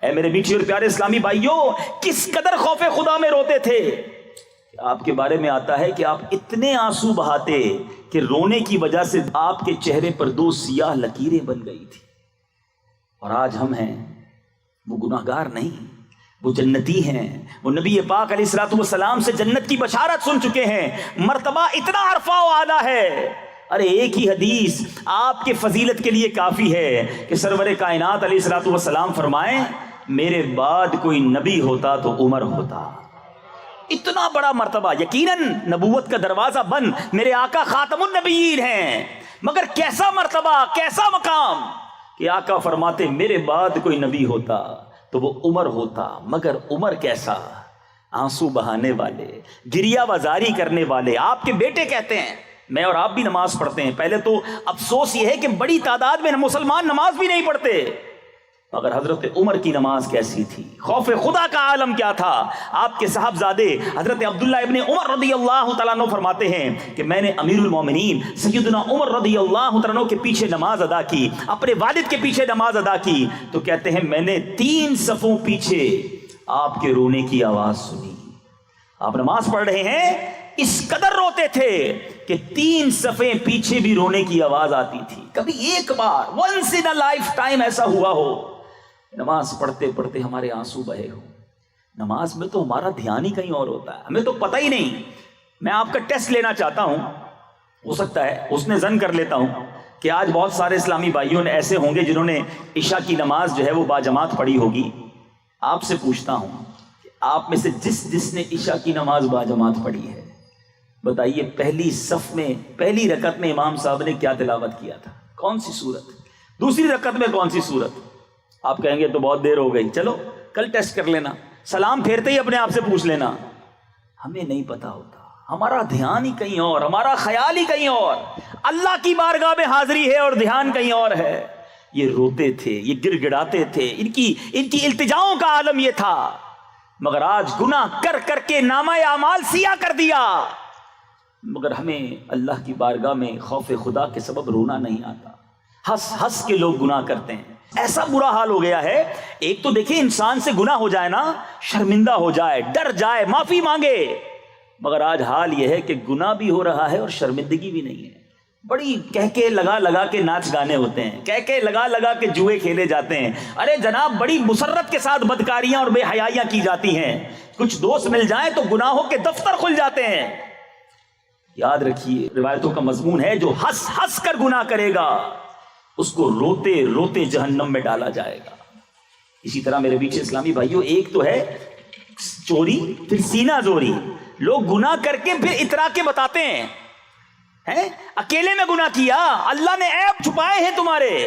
S2: اے میرے میٹھے اور پیارے اسلامی بھائیوں، کس قدر خوف خدا میں روتے تھے۔ آپ کے بارے میں آتا ہے کہ آپ اتنے آنسو بہاتے کہ رونے کی وجہ سے آپ کے چہرے پر 2 سیاہ لکیریں بن گئی تھی۔ اور آج ہم ہیں، وہ گناہگار نہیں، وہ جنتی ہیں، وہ نبی پاک علیہ الصلوۃ والسلام سے جنت کی بشارت سن چکے ہیں، مرتبہ اتنا عرفہ و اعلیٰ ہے۔ ارے ایک ہی حدیث آپ کے فضیلت کے لیے کافی ہے کہ سرور کائنات علیہ الصلوۃ والسلام فرمائیں میرے بعد کوئی نبی ہوتا تو عمر ہوتا۔ اتنا بڑا مرتبہ، یقیناً نبوت کا دروازہ بند، میرے آقا خاتم النبیین ہیں، مگر کیسا مرتبہ، کیسا مقام کہ آقا فرماتے میرے بعد کوئی نبی ہوتا تو وہ عمر ہوتا، مگر عمر کیسا، آنسو بہانے والے، گریہ وزاری کرنے والے۔ آپ کے بیٹے کہتے ہیں، میں اور آپ بھی نماز پڑھتے ہیں، پہلے تو افسوس یہ ہے کہ بڑی تعداد میں مسلمان نماز بھی نہیں پڑھتے، مگر حضرت عمر کی نماز کیسی تھی، خوف خدا کا عالم کیا تھا۔ آپ کے صاحبزادے حضرت عبداللہ ابن عمر رضی اللہ تعالیٰ عنہ فرماتے ہیں کہ میں نے امیر المومنین سیدنا عمر رضی اللہ تعالیٰ عنہ کے پیچھے نماز ادا کی، اپنے والد کے پیچھے نماز ادا کی، تو کہتے ہیں میں نے 3 صفوں پیچھے آپ کے رونے کی آواز سنی۔ آپ نماز پڑھ رہے ہیں، اس قدر روتے تھے کہ 3 صفیں پیچھے بھی رونے کی آواز آتی تھی۔ کبھی ایک بار once in a lifetime ایسا ہوا ہو نماز پڑھتے پڑھتے ہمارے آنسو بہے ہو۔ نماز میں تو ہمارا دھیان ہی کہیں اور ہوتا ہے، ہمیں تو پتہ ہی نہیں۔ میں آپ کا ٹیسٹ لینا چاہتا ہوں، ہو سکتا ہے اس نے زن کر لیتا ہوں کہ آج بہت سارے اسلامی بھائیوں نے ایسے ہوں گے جنہوں نے عشاء کی نماز جو ہے وہ باجماعت پڑھی ہوگی۔ آپ سے پوچھتا ہوں کہ آپ میں سے جس نے عشاء کی نماز باجماعت پڑھی ہے، بتائیے پہلی صف میں پہلی رکعت میں امام صاحب نے کیا تلاوت کیا تھا؟ کون سی سورت؟ دوسری رکعت میں کون سی سورت؟ آپ کہیں گے تو بہت دیر ہو گئی، چلو کل ٹیسٹ کر لینا، سلام پھیرتے ہی اپنے آپ سے پوچھ لینا۔ ہمیں نہیں پتا ہوتا، ہمارا دھیان ہی کہیں اور، ہمارا خیال ہی کہیں اور، اللہ کی بارگاہ میں حاضری ہے اور دھیان کہیں اور ہے۔ یہ روتے تھے، یہ گر گڑاتے تھے، ان کی التجاؤں کا عالم یہ تھا، مگر آج گناہ کر کر کے نامہ اعمال سیاہ کر دیا، مگر ہمیں اللہ کی بارگاہ میں خوف خدا کے سبب رونا نہیں آتا۔ ہنس ہنس کے لوگ گناہ کرتے ہیں، ایسا برا حال ہو گیا ہے۔ ایک تو دیکھیں انسان سے گناہ ہو جائے نا، شرمندہ ہو جائے، ڈر جائے، معافی مانگے، مگر آج حال یہ ہے کہ گناہ بھی ہو رہا ہے اور شرمندگی بھی نہیں ہے۔ بڑی کہہ کے لگا لگا کے ناچ گانے ہوتے ہیں، کہہ کے لگا لگا کے جوئے کھیلے جاتے ہیں، ارے جناب بڑی مسرت کے ساتھ بدکاریاں اور بے حیائیاں کی جاتی ہیں، کچھ دوست مل جائیں تو گناہوں کے دفتر کھل جاتے ہیں۔ یاد رکھیے روایتوں کا مضمون ہے، جو ہنس ہنس کر گناہ کرے گا اس کو روتے روتے جہنم میں ڈالا جائے گا۔ اسی طرح میرے پیچھے اسلامی بھائیوں، ایک تو ہے چوری، پھر سینہ زوری۔ لوگ گناہ کر کے پھر اترا کے بتاتے ہیں، اکیلے میں گناہ کیا، اللہ نے عیب چھپائے ہیں تمہارے،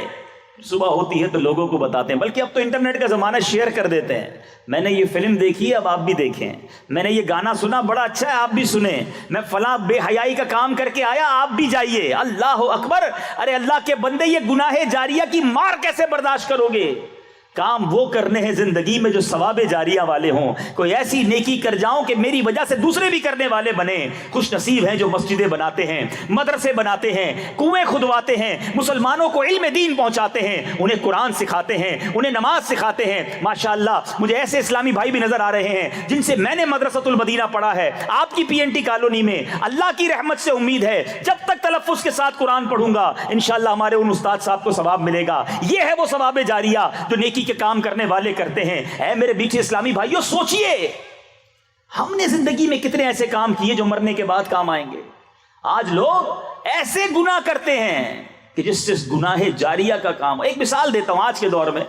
S2: صبح ہوتی ہے تو لوگوں کو بتاتے ہیں، بلکہ اب تو انٹرنیٹ کا زمانہ، شیئر کر دیتے ہیں، میں نے یہ فلم دیکھی اب آپ بھی دیکھیں، میں نے یہ گانا سنا بڑا اچھا ہے آپ بھی سنیں، میں فلاں بے حیائی کا کام کر کے آیا آپ بھی جائیے۔ اللہ اکبر! ارے اللہ کے بندے، یہ گناہ جاریہ کی مار کیسے برداشت کرو گے؟ کام وہ کرنے ہیں زندگی میں جو ثواب جاریہ والے ہوں، کوئی ایسی نیکی کر جاؤں کہ میری وجہ سے دوسرے بھی کرنے والے بنے۔ خوش نصیب ہیں جو مسجدیں بناتے ہیں، مدرسے بناتے ہیں، کنویں کھدواتے ہیں، مسلمانوں کو علم دین پہنچاتے ہیں، انہیں قرآن سکھاتے ہیں، انہیں نماز سکھاتے ہیں۔ ماشاءاللہ مجھے ایسے اسلامی بھائی بھی نظر آ رہے ہیں جن سے میں نے مدرسۃ المدینہ پڑھا ہے، آپ کی PNT کالونی میں۔ اللہ کی رحمت سے امید ہے جب تک تلفظ کے ساتھ قرآن پڑھوں گا انشاءاللہ ہمارے ان استاد صاحب کو ثواب ملے گا۔ یہ ہے وہ ثواب جاریہ جو نیکی کے کام کرنے والے کرتے ہیں۔ اے میرے بیٹے اسلامی بھائیوں، سوچئے ہم نے زندگی میں کتنے ایسے کام کیے جو مرنے کے بعد کام آئیں گے۔ آج لوگ ایسے گناہ کرتے ہیں کہ جس سے گناہ جاریہ کا کام۔ ایک مثال دیتا ہوں، آج کے دور میں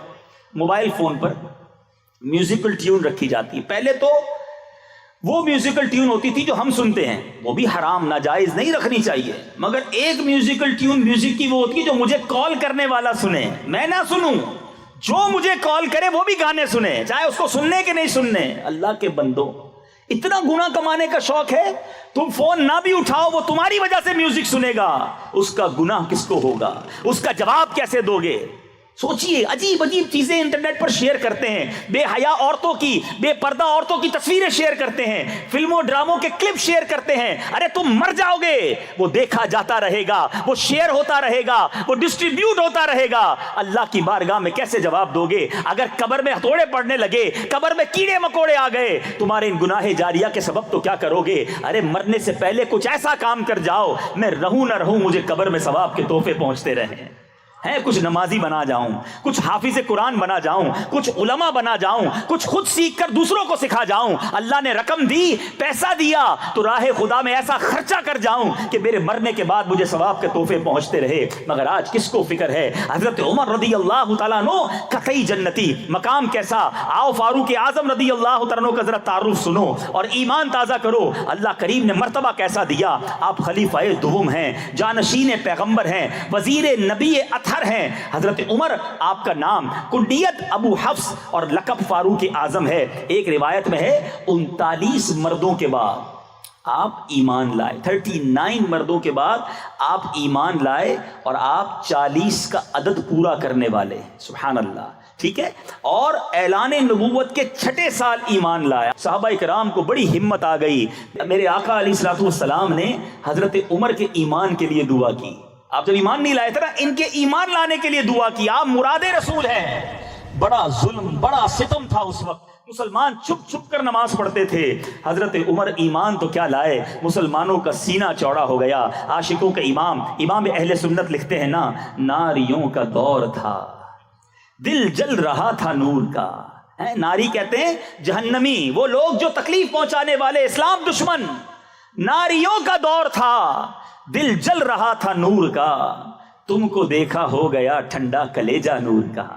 S2: موبائل فون پر میوزیکل ٹیون رکھی جاتی ہے۔ پہلے تو وہ میوزیکل ٹیون ہوتی تھی جو ہم سنتے ہیں، وہ بھی حرام ناجائز نہیں رکھنی چاہیے، مگر ایک میوزیکل ٹیون میوزک کی وہ ہوتی ہے جو مجھے کال کرنے والا سنے، میں نہ سنوں، جو مجھے کال کرے وہ بھی گانے سنے، چاہے اس کو سننے کے نہیں سننے۔ اللہ کے بندو، اتنا گناہ کمانے کا شوق ہے، تم فون نہ بھی اٹھاؤ وہ تمہاری وجہ سے میوزک سنے گا، اس کا گناہ کس کو ہوگا؟ اس کا جواب کیسے دو گے؟ سوچئے، عجیب عجیب چیزیں انٹرنیٹ پر شیئر کرتے ہیں، بے حیا عورتوں کی، بے پردہ عورتوں کی تصویریں شیئر کرتے ہیں، فلموں ڈراموں کے کلپ شیئر کرتے ہیں۔ ارے تم مر جاؤ گے، وہ دیکھا جاتا رہے گا، وہ شیئر ہوتا رہے گا، وہ ڈسٹریبیوٹ ہوتا رہے گا۔ اللہ کی بارگاہ میں کیسے جواب دو گے؟ اگر قبر میں ہتھوڑے پڑنے لگے، قبر میں کیڑے مکوڑے آ گئے تمہارے ان گناہ جاریہ کے سبب، تو کیا کرو گے؟ ارے مرنے سے پہلے کچھ ایسا کام کر جاؤ، میں رہوں نہ رہوں مجھے قبر میں ثواب کے تحفے پہنچتے رہیں۔ کچھ نمازی بنا جاؤں، کچھ حافظ قرآن بنا جاؤں، کچھ علماء بنا جاؤں، کچھ خود سیکھ کر دوسروں کو سکھا جاؤں۔ اللہ نے رقم دی، پیسہ دیا، تو راہ خدا میں ایسا خرچہ کر جاؤں کہ میرے مرنے کے بعد مجھے ثواب کے تحفے پہنچتے رہے۔ مگر آج کس کو فکر ہے؟ حضرت عمر رضی اللہ تعالیٰ عنہ قطعی جنتی، مقام کیسا؟ آؤ فاروق اعظم رضی اللہ تعالیٰ عنہ کا ذرا تعارف سنو اور ایمان تازہ کرو، اللہ کریم نے مرتبہ کیسا دیا۔ آپ خلیفہ دوم ہیں، جانشین پیغمبر ہیں، وزیر نبی ہیں۔ حضرت عمر آپ کا نام، کنیت ابو حفص اور لقب فاروق اعظم ہے۔ ایک روایت میں ہے 39 مردوں کے بعد آپ ایمان لائے، 39 مردوں کے بعد آپ ایمان لائے، اور آپ 40 کا عدد پورا کرنے والے، سبحان اللہ، ٹھیک ہے، اور اعلان نبوت کے 6 سال ایمان لایا۔ صحابہ کرام کو بڑی ہمت آ گئی۔ میرے آقا علیہ الصلوۃ والسلام نے حضرت عمر کے ایمان کے لیے دعا کی۔ آپ جب ایمان نہیں لائے تھے نا، ان کے ایمان لانے کے لیے دعا کی۔ آپ مراد رسول ہیں۔ بڑا ظلم، بڑا ستم تھا اس وقت، مسلمان چھپ چھپ کر نماز پڑھتے تھے۔ حضرت عمر ایمان تو کیا لائے، مسلمانوں کا سینہ چوڑا ہو گیا۔ عاشقوں کا امام اہل سنت لکھتے ہیں نا، ناریوں کا دور تھا، دل جل رہا تھا نور کا۔ ناری کہتے ہیں جہنمی، وہ لوگ جو تکلیف پہنچانے والے، اسلام دشمن۔ ناریوں کا دور تھا، دل جل رہا تھا نور کا، تم کو دیکھا ہو گیا ٹھنڈا کلیجہ نور کا۔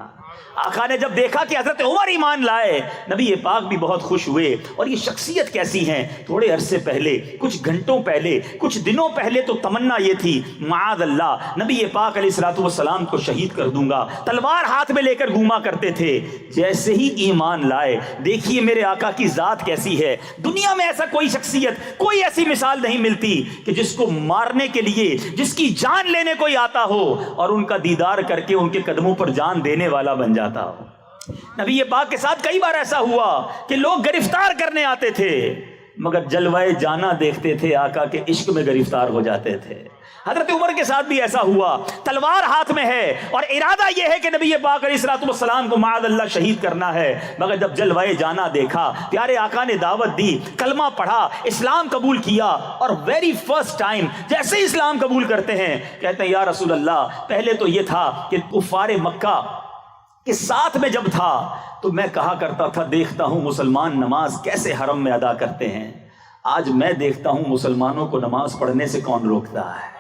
S2: آقا نے جب دیکھا کہ حضرت عمر ایمان لائے، نبی پاک بھی بہت خوش ہوئے۔ اور یہ شخصیت کیسی ہیں، تھوڑے عرصے پہلے، کچھ گھنٹوں پہلے، کچھ دنوں پہلے تو تمنا یہ تھی معاذ اللہ نبی پاک علیہ الصلوۃ والسلام کو شہید کر دوں گا، تلوار ہاتھ میں لے کر گھوما کرتے تھے۔ جیسے ہی ایمان لائے، دیکھیے میرے آقا کی ذات کیسی ہے۔ دنیا میں ایسا کوئی شخصیت، کوئی ایسی مثال نہیں ملتی کہ جس کو مارنے کے لیے، جس کی جان لینے کوئی آتا ہو اور ان کا دیدار کر کے ان کے قدموں پر جان دینے والا بن جاتا ہو۔ نبی پاک کے ساتھ کئی بار ایسا ہوا کہ لوگ گرفتار کرنے آتے تھے، مگر جلوائے جانا دیکھتے تھے، آقا کے عشق میں گرفتار ہو جاتے تھے۔ حضرت عمر کے ساتھ بھی ایسا ہوا، تلوار ہاتھ میں ہے اور ارادہ یہ ہے کہ نبی پاک علیہ الصلوۃ والسلام کو معاذ اللہ شہید کرنا ہے، مگر جب جلوائے جانا دیکھا، پیارے آقا نے دعوت دی، کلمہ پڑھا، اسلام قبول کیا، اور ویری فرسٹ ٹائم جیسے ہی اسلام قبول کرتے ہیں، کہتے ہیں یا رسول اللہ، پہلے تو یہ تھا کہ کفار مکہ کہ ساتھ میں جب تھا تو میں کہا کرتا تھا دیکھتا ہوں مسلمان نماز کیسے حرم میں ادا کرتے ہیں، آج میں دیکھتا ہوں مسلمانوں کو نماز پڑھنے سے کون روکتا ہے۔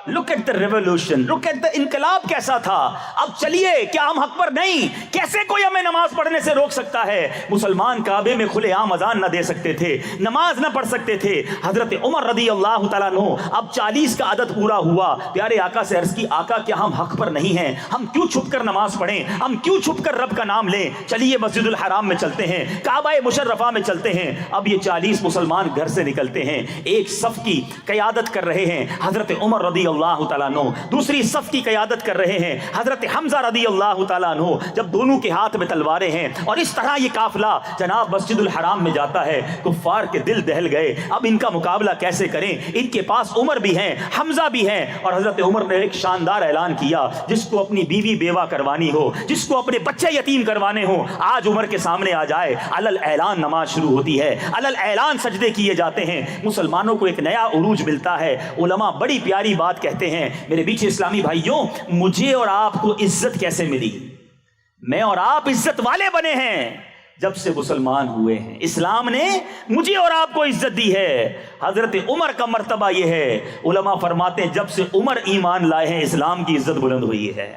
S2: Look at the revolution, look at the انقلاب کیسا تھا۔ اب چلیے، کیا ہم حق پر نہیں؟ کیسے کوئی ہمیں نماز پڑھنے سے روک سکتا ہے؟ مسلمان کعبے میں کھلے عام اذان نہ دے سکتے تھے، نماز نہ پڑھ سکتے تھے۔ حضرت عمر رضی اللہ تعالیٰ عنہ، اب 40 کا عدد پورا ہوا، پیارے آقا سے عرض کی آقا کیا ہم حق پر نہیں ہیں؟ ہم کیوں چھپ کر نماز پڑھیں؟ ہم کیوں چھپ کر رب کا نام لیں؟ چلیے مسجد الحرام میں چلتے ہیں، کعبہ مشرفہ میں چلتے ہیں۔ اب یہ 40 مسلمان گھر سے نکلتے ہیں، ایک صف کی قیادت کر رہے ہیں حضرت عمر رضی اللہ تعالیٰ عنہ، دوسری صف کی قیادت کر رہے ہیں حضرت حمزہ رضی اللہ تعالیٰ عنہ۔ جب دونوں کے ہاتھ میں تلواریں ہیں اور اس طرح یہ قافلہ جناب مسجد الحرام میں جاتا ہے، کفار کے دل دہل گئے، اب ان کا مقابلہ کیسے کریں؟ ان کے پاس عمر بھی ہیں، حمزہ بھی ہیں، اور حضرت عمر نے ایک شاندار اعلان کیا، جس کو اپنی بیوی بیوہ کروانی ہو، جس کو اپنے بچے یتیم کروانے ہو، آج عمر کے سامنے آ جائے۔ علل اعلان نماز شروع ہوتی ہے، علل اعلان سجدے کیے جاتے ہیں، مسلمانوں کو ایک نیا عروج ملتا ہے۔ علماء بڑی پیاری بات کہتے ہیں، میرے بیچ اسلامی بھائیوں، مجھے اور آپ کو عزت کیسے ملی؟ میں اور آپ عزت والے بنے ہیں جب سے مسلمان ہوئے ہیں۔ اسلام نے مجھے اور آپ کو عزت دی ہے۔ حضرت عمر کا مرتبہ یہ ہے، علماء فرماتے ہیں جب سے عمر ایمان لائے ہیں اسلام کی عزت بلند ہوئی ہے۔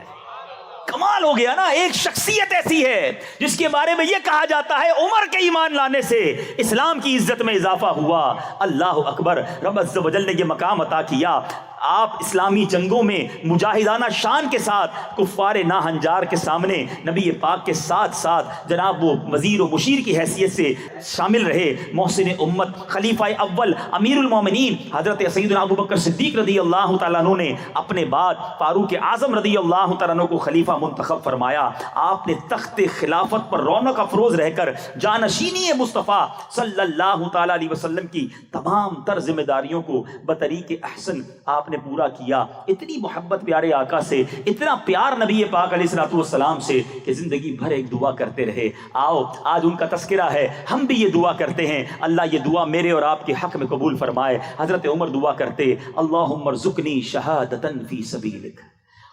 S2: کمال ہو گیا نا، ایک شخصیت ایسی ہے جس کے بارے میں یہ کہا جاتا ہے عمر کے ایمان لانے سے اسلام کی عزت میں اضافہ ہوا۔ اللہ اکبر، رب عز و جل نے یہ مقام عطا کیا۔ آپ اسلامی جنگوں میں مجاہدانہ شان کے ساتھ کفار ناہنجار کے سامنے نبی پاک کے ساتھ ساتھ جناب وہ وزیر و مشیر کی حیثیت سے شامل رہے۔ محسن امت، خلیفہ اول، امیر المومنین حضرت سیدنا ابو بکر صدیق رضی اللہ تعالیٰ عنہ نے اپنے بعد فاروق اعظم رضی اللہ تعالیٰ عنہ کو خلیفہ منتخب فرمایا۔ آپ نے تخت خلافت پر رونق افروز رہ کر جانشینی مصطفیٰ صلی اللہ تعالیٰ علیہ وسلم کی تمام تر ذمہ داریوں کو بطریق احسن آپ نے پورا کیا۔ اتنی محبت پیارے آقا سے، اتنا پیار نبی پاک علیہ الصلوۃ والسلام سے کہ زندگی بھر ایک دعا کرتے رہے۔ آؤ آج ان کا تذکرہ ہے، ہم بھی یہ دعا کرتے ہیں، اللہ یہ دعا میرے اور آپ کے حق میں قبول فرمائے۔ حضرت عمر دعا کرتے، اللہم ارزقنی شہادۃ فی سبیلک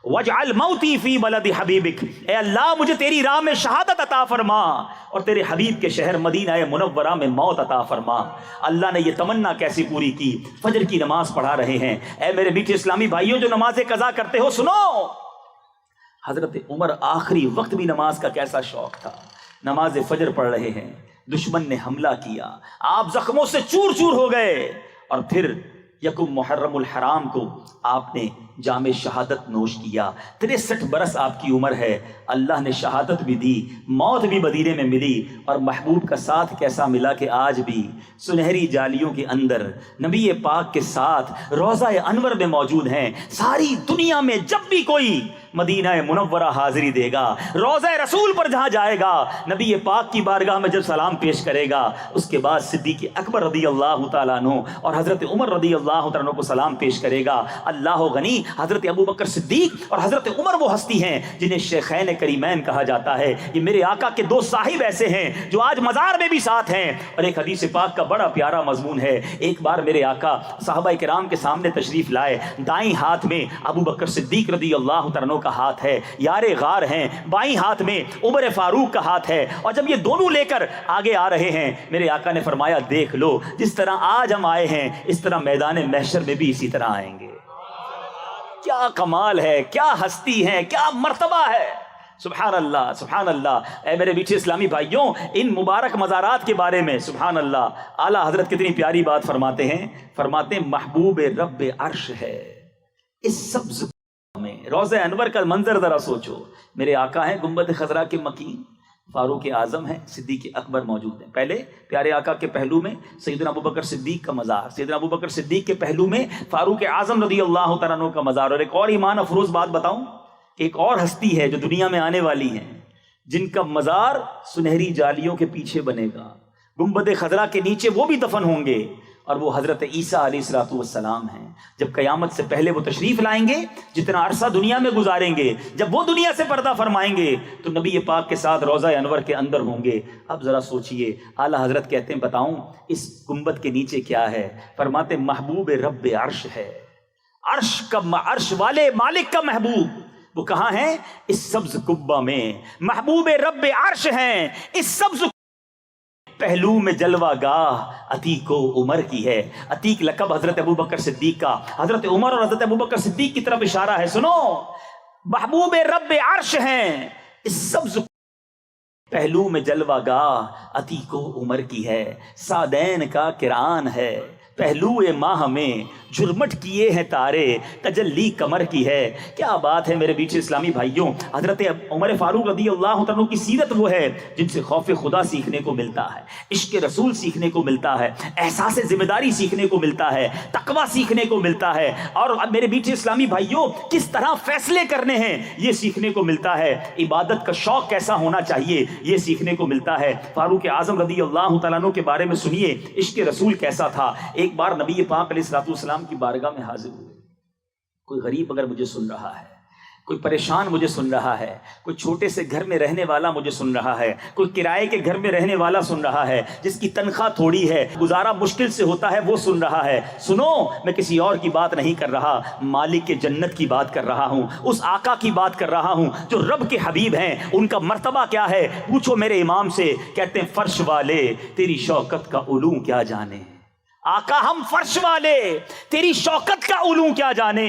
S2: وَاجْعَلْ مَوْتِي فِي بَلَدِ حَبِيبِكَ، اے اللہ مجھے تیری راہ میں شہادت عطا فرما اور تیرے حبیب کے شہر مدینہ منورہ میں موت عطا فرما۔ اللہ نے یہ تمنا کیسی پوری کی؟ فجر کی نماز پڑھا رہے ہیں۔ اے میرے میٹھے اسلامی بھائیوں جو نماز قضا کرتے ہو، سنو، حضرت عمر آخری وقت بھی نماز کا کیسا شوق تھا۔ نماز فجر پڑھ رہے ہیں، دشمن نے حملہ کیا، آپ زخموں سے چور چور ہو گئے، اور پھر یکم محرم الحرام کو آپ نے جام شہادت نوش کیا۔ 63 برس آپ کی عمر ہے، اللہ نے شہادت بھی دی، موت بھی مدینے میں ملی، اور محبوب کا ساتھ کیسا ملا کہ آج بھی سنہری جالیوں کے اندر نبی پاک کے ساتھ روضہ انور میں موجود ہیں۔ ساری دنیا میں جب بھی کوئی مدینہ منورہ حاضری دے گا، روضہ رسول پر جہاں جائے گا، نبی پاک کی بارگاہ میں جب سلام پیش کرے گا، اس کے بعد صدیق اکبر رضی اللہ تعالیٰ عنہ اور حضرت عمر رضی اللہ تعالیٰ عنہ کو سلام پیش کرے گا۔ اللہ غنی، حضرت ابو بکر صدیق اور حضرت عمر وہ ہستی ہیں جنہیں شیخین کریمین کہا جاتا ہے۔ یہ میرے آقا کے دو صاحب ایسے ہیں جو آج مزار میں بھی ساتھ ہیں۔ اور ایک حدیث پاک کا بڑا پیارا مضمون ہے، ایک بار میرے آقا صحابہ کرام کے سامنے تشریف لائے، دائیں ہاتھ میں ابو بکر صدیق رضی اللہ تعالیٰ عنہ کا ہاتھ ہے، یار غار ہیں، بائیں ہاتھ میں عمر فاروق کا ہاتھ ہے، اور جب یہ دونوں لے کر آگے آ رہے ہیں، میرے آقا نے فرمایا دیکھ لو، جس طرح آج ہم آئے ہیں اس طرح میدان محشر میں بھی اسی طرح آئیں گے۔ کیا کمال ہے، کیا ہستی ہے، کیا مرتبہ ہے، سبحان اللہ سبحان اللہ۔ اے میرے میٹھے اسلامی بھائیوں، ان مبارک مزارات کے بارے میں سبحان اللہ اعلیٰ حضرت کتنی پیاری بات فرماتے ہیں محبوب رب عرش ہے اس سبز میں۔ روضہ انور کا منظر ذرا سوچو، میرے آقا ہیں گنبد خضرا کے مکین، فاروق اعظم ہیں، صدیق اکبر موجود ہیں۔ پہلے پیارے آقا کے پہلو میں سیدنا ابو بکر صدیق کا مزار، سیدنا ابو بکر صدیق کے پہلو میں فاروق اعظم رضی اللہ تعالیٰ عنہ کا مزار۔ اور ایک اور ایمان افروز بات بتاؤں، ایک اور ہستی ہے جو دنیا میں آنے والی ہیں، جن کا مزار سنہری جالیوں کے پیچھے بنے گا، گنبد خضرا کے نیچے وہ بھی دفن ہوں گے، اور وہ حضرت عیسیٰ علیہ الصلوۃ والسلام ہیں۔ جب قیامت سے پہلے وہ تشریف لائیں گے، جتنا عرصہ دنیا میں گزاریں گے، جب وہ دنیا سے پردہ فرمائیں گے تو نبی پاک کے ساتھ روضہ انور کے اندر ہوں گے۔ اب ذرا سوچئے، اعلیٰ حضرت کہتے ہیں بتاؤں اس گنبد کے نیچے کیا ہے؟ فرماتے محبوب رب عرش ہے، عرش والے مالک کا محبوب وہ کہاں ہیں؟ اس سبز قبہ میں۔ محبوب رب عرش ہیں اس سبز پہلو میں جلوہ گاہ عتیق و عمر کی ہے۔ عتیق لقب حضرت ابو بکر صدیق کا، حضرت عمر اور حضرت ابو بکر صدیق کی طرف اشارہ ہے۔ سنو، محبوب رب عرش ہیں اس سبز پہلو میں جلوہ گاہ عتیق و عمر کی ہے، سعدین کا قرآن ہے، پہلو ماہ میں جھرمٹ کیے ہیں تارے، تجلی کمر کی ہے۔ کیا بات ہے میرے بیچ اسلامی بھائیوں، حضرت عمر فاروق رضی اللہ عنہ کی سیرت وہ ہے جن سے خوف خدا سیکھنے کو ملتا ہے، عشق رسول سیکھنے کو ملتا ہے، احساس ذمہ داری سیکھنے کو ملتا ہے، تقویٰ سیکھنے کو ملتا ہے، اور میرے بیچ اسلامی بھائیوں کس طرح فیصلے کرنے ہیں یہ سیکھنے کو ملتا ہے، عبادت کا شوق کیسا ہونا چاہیے یہ سیکھنے کو ملتا ہے۔ فاروق اعظم رضی اللہ تعالیٰ عنہ کے بارے میں سنیے، عشق رسول کیسا تھا۔ ایک بار نبی پاک علیہ الصلوۃ والسلام کی بارگاہ میں حاضر ہوئے، کوئی غریب اگر مجھے سن رہا ہے، کوئی پریشان مجھے سن رہا ہے، کوئی چھوٹے سے گھر میں رہنے والا مجھے سن رہا ہے، کوئی کرائے کے گھر میں رہنے والا سن رہا ہے، جس کی تنخواہ تھوڑی ہے، گزارا مشکل سے ہوتا ہے، وہ سن رہا ہے، سنو، میں کسی اور کی بات نہیں کر رہا، مالک کے جنت کی بات کر رہا ہوں، اس آقا کی بات کر رہا ہوں جو رب کے حبیب ہیں۔ ان کا مرتبہ کیا ہے پوچھو میرے امام سے، کہتے ہیں فرش والے تیری شوکت کا علوم کیا جانے، آقا ہم فرش والے تیری شوکت کا علوم کیا جانے،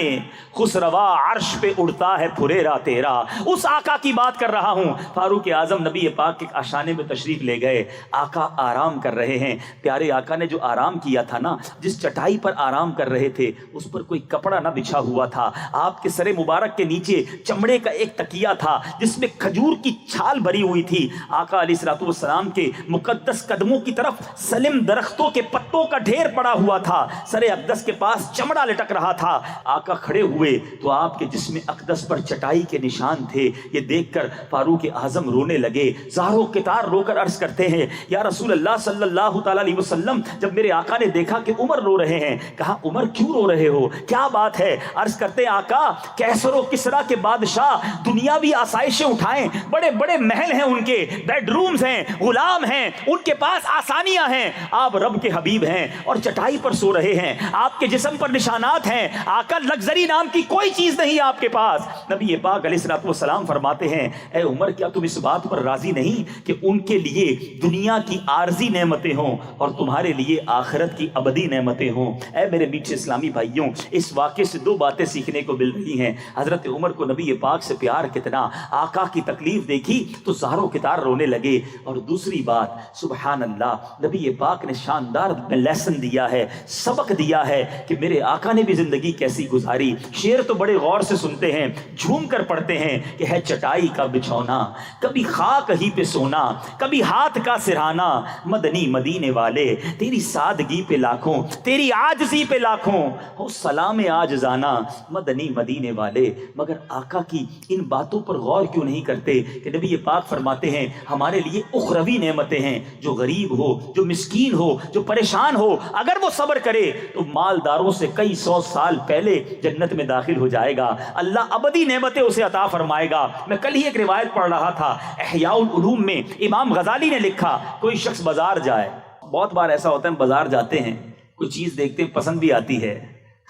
S2: خسروا عرش پہ اڑتا ہے پھریرا تیرا، اس آقا کی بات کر رہا ہوں۔ فاروق اعظم نبی پاک کے آشانے میں تشریف لے گئے، آقا آرام کر رہے ہیں۔ پیارے آقا نے جو آرام کیا تھا نا، جس چٹائی پر آرام کر رہے تھے اس پر کوئی کپڑا نہ بچھا ہوا تھا، آپ کے سر مبارک کے نیچے چمڑے کا ایک تکیہ تھا جس میں کھجور کی چھال بھری ہوئی تھی۔ آقا علیہ الصلوۃ والسلام کے مقدس قدموں کی طرف سلم درختوں کے پتوں کا ڈھیر پڑا ہوا تھا، سر اقدس کے پاس چمڑا لٹک رہا تھا۔ آقا کھڑے ہوئے تو آپ کے جسم اقدس پر چٹائی کے نشان تھے، یہ دیکھ کر فاروق اعظم رونے لگے، زاروں قطار رو کر عرض کرتے ہیں یا رسول اللہ صلی اللہ تعالی علیہ وسلم، جب میرے آقا نے دیکھا کہ عمر رو رہے ہیں، کہا عمر کیوں رو رہے ہو، کیا بات ہے؟ عرض کرتے ہیں آقا کیسر و کسرا کے بادشاہ دنیاوی آسائشیں اٹھائیں، بڑے بڑے محل ہیں، ان کے بیڈ رومز ہیں، غلام ہیں، ان کے پاس آسانیاں ہیں، آپ رب کے حبیب ہیں اور چٹائی پر سو رہے ہیں، آپ کے جسم پر نشانات ہیں، آقا لگزری نام کی کوئی چیز نہیں آپ کے پاس۔ نبی پاک علیہ الصلوۃ والسلام فرماتے ہیں اے عمر کیا تم اس بات پر راضی نہیں کہ ان کے لیے دنیا کی عارضی نعمتیں ہوں اور تمہارے لیے آخرت کی ابدی نعمتیں ہوں؟ اے میرے میٹھے اسلامی بھائیوں، اس واقعے سے دو باتیں سیکھنے کو مل رہی ہیں۔ حضرت عمر کو نبی پاک سے پیار کتنا، آقا کی تکلیف دیکھی تو زاروں قطار رونے لگے، اور دوسری بات سبحان اللہ، نبی پاک نے شاندار لیسن لیسن دیا ہے، سبق دیا ہے کہ میرے آقا نے بھی زندگی کیسی گزاری۔ شعر تو بڑے غور سے سنتے ہیں، جھوم کر پڑھتے ہیں کہ ہے چٹائی کا بچھونا، کبھی خاک ہی پہ سونا، کبھی ہاتھ کا سرہانا، مدنی مدینے والے تیری سادگی پہ لاکھوں، تیری عاجزی پہ لاکھوں، ہو سلام عاجزانہ مدنی مدینے والے۔ مگر آقا کی ان باتوں پر غور کیوں نہیں کرتے کہ نبی پاک فرماتے ہیں ہمارے لیے اخروی نعمتیں ہیں، جو غریب ہو، جو مسکین ہو، جو پریشان ہو، اگر وہ صبر کرے تو مالداروں سے کئی سو سال پہلے جنت میں داخل ہو جائے گا، اللہ ابدی نعمتیں اسے عطا فرمائے گا۔ میں کل ہی ایک روایت پڑھ رہا تھا، احیاء العلوم میں امام غزالی نے لکھا، کوئی شخص بازار جائے، بہت بار ایسا ہوتا ہے ہم بازار جاتے ہیں، کوئی چیز دیکھتے ہیں پسند بھی آتی ہے،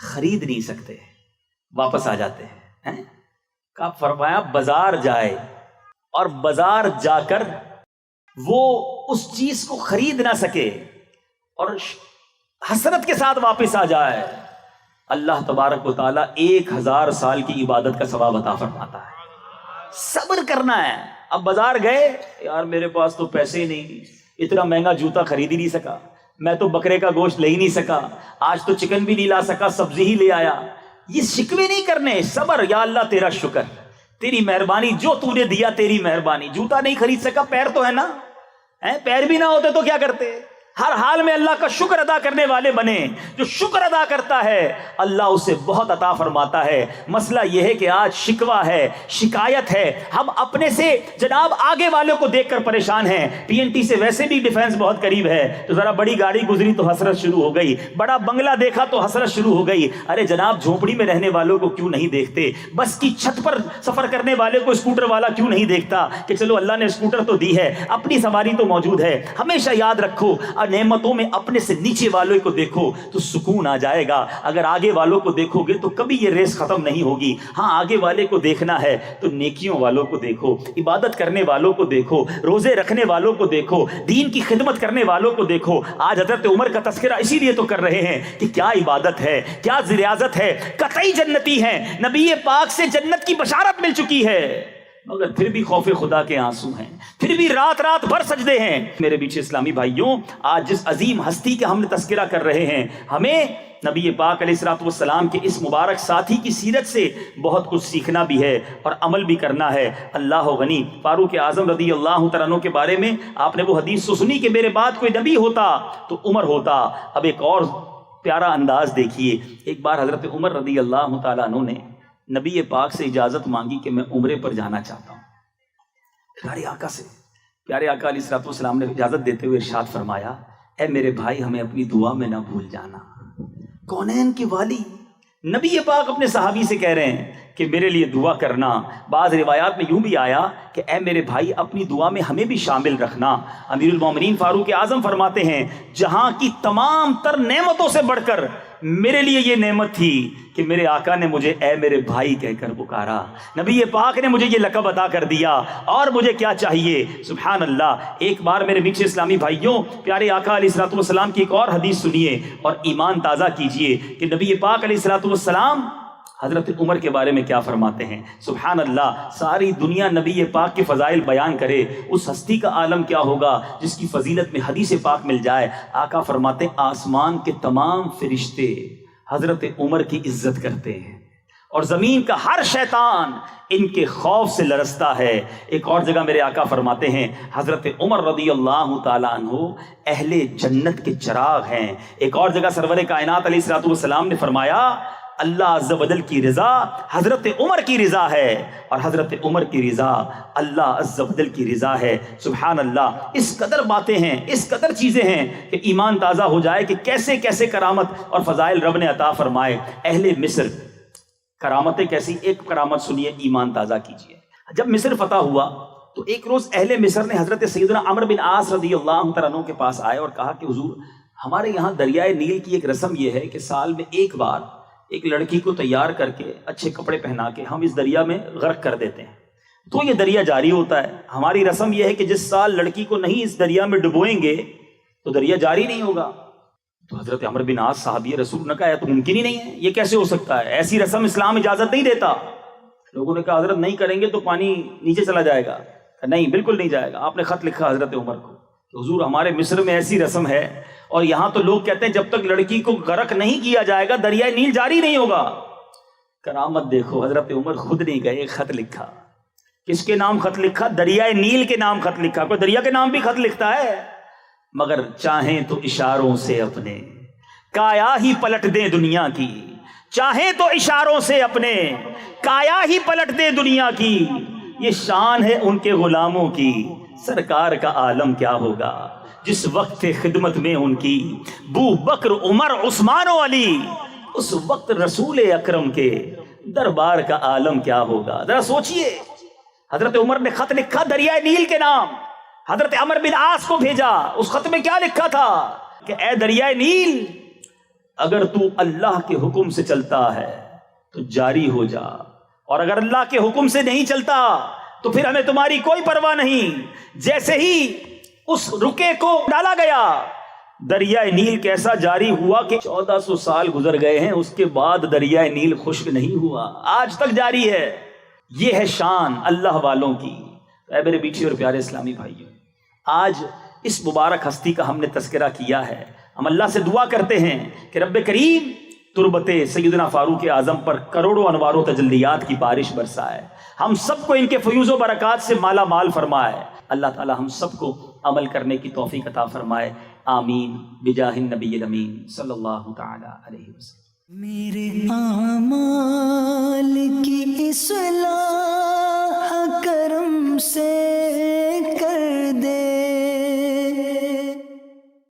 S2: خرید نہیں سکتے، واپس آ جاتے ہیں۔ کہا فرمایا بازار جائے اور بازار جا کر وہ اس چیز کو خرید نہ سکے اور حسرت کے ساتھ واپس آ جائے، اللہ تبارک و تعالیٰ 1000 سال کی عبادت کا ثواب عطا فرماتا ہے۔ صبر کرنا ہے۔ اب بازار گئے، یار میرے پاس تو پیسے ہی نہیں، اتنا مہنگا جوتا خرید ہی نہیں سکا، میں تو بکرے کا گوشت لے ہی نہیں سکا، آج تو چکن بھی نہیں لا سکا، سبزی ہی لے آیا۔ یہ شکوے نہیں کرنے، صبر، یا اللہ تیرا شکر، تیری مہربانی، جو تو نے دیا تیری مہربانی۔ جوتا نہیں خرید سکا، پیر تو ہے نا، پیر بھی نہ ہوتے تو کیا کرتے؟ ہر حال میں اللہ کا شکر ادا کرنے والے بنے۔ جو شکر ادا کرتا ہے اللہ اسے بہت عطا فرماتا ہے۔ مسئلہ یہ ہے کہ آج شکوہ ہے، شکایت ہے، ہم اپنے سے جناب آگے والوں کو دیکھ کر پریشان ہیں۔ پی این ٹی سے ویسے بھی ڈیفنس بہت قریب ہے، تو ذرا بڑی گاڑی گزری تو حسرت شروع ہو گئی، بڑا بنگلہ دیکھا تو حسرت شروع ہو گئی۔ ارے جناب جھونپڑی میں رہنے والوں کو کیوں نہیں دیکھتے؟ بس کی چھت پر سفر کرنے والے کو اسکوٹر والا کیوں نہیں دیکھتا کہ چلو اللہ نے اسکوٹر تو دی ہے، اپنی سواری تو موجود ہے۔ ہمیشہ یاد رکھو، نعمتوں میں اپنے سے نیچے والوں کو دیکھو تو سکون آ جائے گا۔ اگر آگے والوں کو دیکھو گے تو کبھی یہ ریس ختم نہیں ہوگی۔ ہاں آگے والے کو دیکھنا ہے تو نیکیوں والوں کو دیکھو، عبادت کرنے والوں کو دیکھو، روزے رکھنے والوں کو دیکھو، دین کی خدمت کرنے والوں کو دیکھو۔ آج حضرت عمر کا تذکرہ اسی لیے تو کر رہے ہیں کہ کیا عبادت ہے، کیا ریاضت ہے، قطعی جنتی ہیں، نبی پاک سے جنت کی بشارت مل چکی ہے، مگر پھر بھی خوف خدا کے آنسو ہیں، پھر بھی رات رات بھر سجدے ہیں۔ میرے پیچھے اسلامی بھائیوں، آج جس عظیم ہستی کا ہم نے تذکرہ کر رہے ہیں، ہمیں نبی پاک علیہ الصلوۃ والسلام کے اس مبارک ساتھی کی سیرت سے بہت کچھ سیکھنا بھی ہے اور عمل بھی کرنا ہے۔ اللہ غنی، فاروق اعظم رضی اللہ تعالیٰ عنہ کے بارے میں آپ نے وہ حدیث تو سنی کہ میرے بعد کوئی نبی ہوتا تو عمر ہوتا۔ اب ایک اور پیارا انداز دیکھیے، ایک بار حضرت عمر رضی اللہ تعالیٰ عنہ نے نبی پاک سے اجازت مانگی کہ میں عمرے پر جانا چاہتا ہوں۔ پیارے آقا سے، پیارے آقا علیہ الصلوۃ والسلام نے اجازت دیتے ہوئے ارشاد فرمایا، اے میرے بھائی ہمیں اپنی دعا میں نہ بھول جانا۔ کونین کے والی نبی پاک اپنے صحابی سے کہہ رہے ہیں کہ میرے لیے دعا کرنا۔ بعض روایات میں یوں بھی آیا کہ اے میرے بھائی اپنی دعا میں ہمیں بھی شامل رکھنا۔ امیر المومنین فاروق اعظم فرماتے ہیں جہاں کی تمام تر نعمتوں سے بڑھ کر میرے لیے یہ نعمت تھی کہ میرے آقا نے مجھے اے میرے بھائی کہہ کر پکارا، نبی پاک نے مجھے یہ لقب عطا کر دیا، اور مجھے کیا چاہیے؟ سبحان اللہ۔ ایک بار میرے پیچھے اسلامی بھائیوں، پیارے آقا علیہ الصلوۃ والسلام کی ایک اور حدیث سنیے اور ایمان تازہ کیجئے کہ نبی پاک علیہ الصلوۃ والسلام حضرت عمر کے بارے میں کیا فرماتے ہیں۔ سبحان اللہ، ساری دنیا نبی پاک کے فضائل بیان کرے، اس ہستی کا عالم کیا ہوگا جس کی فضیلت میں حدیث پاک مل جائے۔ آقا فرماتے ہیں آسمان کے تمام فرشتے حضرت عمر کی عزت کرتے ہیں اور زمین کا ہر شیطان ان کے خوف سے لرزتا ہے۔ ایک اور جگہ میرے آقا فرماتے ہیں حضرت عمر رضی اللہ تعالیٰ عنہ اہل جنت کے چراغ ہیں۔ ایک اور جگہ سرور کائنات علیہ الصلوۃ والسلام نے فرمایا اللہ عز و جل کی رضا حضرت عمر کی رضا ہے اور حضرت عمر کی رضا اللہ عز و جل کی رضا ہے۔ سبحان اللہ، اس قدر باتیں ہیں، اس قدر چیزیں ہیں کہ ایمان تازہ ہو جائے کہ کیسے کیسے کرامت اور فضائل رب نے عطا فرمائے۔ اہل مصر کرامتیں کیسی، ایک کرامت سنیے، ایمان تازہ کیجیے۔ جب مصر فتح ہوا تو ایک روز اہل مصر نے حضرت سیدنا عمرو بن عاص رضی اللہ تعالیٰ عنہ کے پاس آئے اور کہا کہ حضور ہمارے یہاں دریائے نیل کی ایک رسم یہ ہے کہ سال میں ایک بار ایک لڑکی کو تیار کر کے اچھے کپڑے پہنا کے ہم اس دریا میں غرق کر دیتے ہیں، تو یہ دریا جاری ہوتا ہے۔ ہماری رسم یہ ہے کہ جس سال لڑکی کو نہیں اس دریا میں ڈبوئیں گے تو دریا جاری نہیں ہوگا۔ تو حضرت عمرو بن عاص صحابی رسول نے کہا تو ممکن ہی نہیں ہے، یہ کیسے ہو سکتا ہے، ایسی رسم اسلام اجازت نہیں دیتا۔ لوگوں نے کہا حضرت نہیں کریں گے تو پانی نیچے چلا جائے گا، نہیں بالکل نہیں جائے گا۔ آپ نے خط لکھا حضرت عمر کو کہ حضور ہمارے مصر میں ایسی رسم ہے اور یہاں تو لوگ کہتے ہیں جب تک لڑکی کو غرق نہیں کیا جائے گا دریائے نیل جاری نہیں ہوگا۔ کرامت دیکھو، حضرت عمر خود نہیں گئے، ایک خط لکھا۔ کس کے نام خط لکھا؟ دریائے نیل کے نام خط لکھا۔ کوئی دریا کے نام بھی خط لکھتا ہے؟ مگر چاہیں تو اشاروں سے اپنے کایا ہی پلٹ دیں دنیا کی، چاہیں تو اشاروں سے اپنے کایا ہی پلٹ دیں دنیا کی، یہ شان ہے ان کے غلاموں کی، سرکار کا عالم کیا ہوگا جس وقت خدمت میں ان کی بو بکر عمر عثمان و علی، اس وقت رسول اکرم کے دربار کا عالم کیا ہوگا۔ ذرا سوچئے، حضرت عمر نے خط لکھا دریائے نیل کے نام، حضرت عمر بن عاص کو بھیجا۔ اس خط میں کیا لکھا تھا کہ اے دریائے نیل، اگر تو اللہ کے حکم سے چلتا ہے تو جاری ہو جا، اور اگر اللہ کے حکم سے نہیں چلتا تو پھر ہمیں تمہاری کوئی پرواہ نہیں۔ جیسے ہی اس رکے کو ڈالا گیا، دریائے نیل کیسا جاری ہوا کہ 1400 سال گزر گئے ہیں، اس کے بعد دریائے نیل خشک نہیں ہوا، آج تک جاری ہے۔ یہ ہے شان اللہ والوں کی۔ اے میرے میٹھے اور پیارے اسلامی بھائیوں، آج اس مبارک ہستی کا ہم نے تذکرہ کیا ہے۔ ہم اللہ سے دعا کرتے ہیں کہ رب کریم تربت سیدنا فاروق اعظم پر کروڑوں انوار و تجلیات کی بارش برسائے، ہم سب کو ان کے فیوز و برکات سے مالا مال فرمائے۔ اللہ تعالی ہم سب کو عمل کرنے کی توفیق عطا فرمائے، آمین بجاہ النبی الامین صلی اللہ تعالی علیہ وسلم۔
S1: میرے اعمال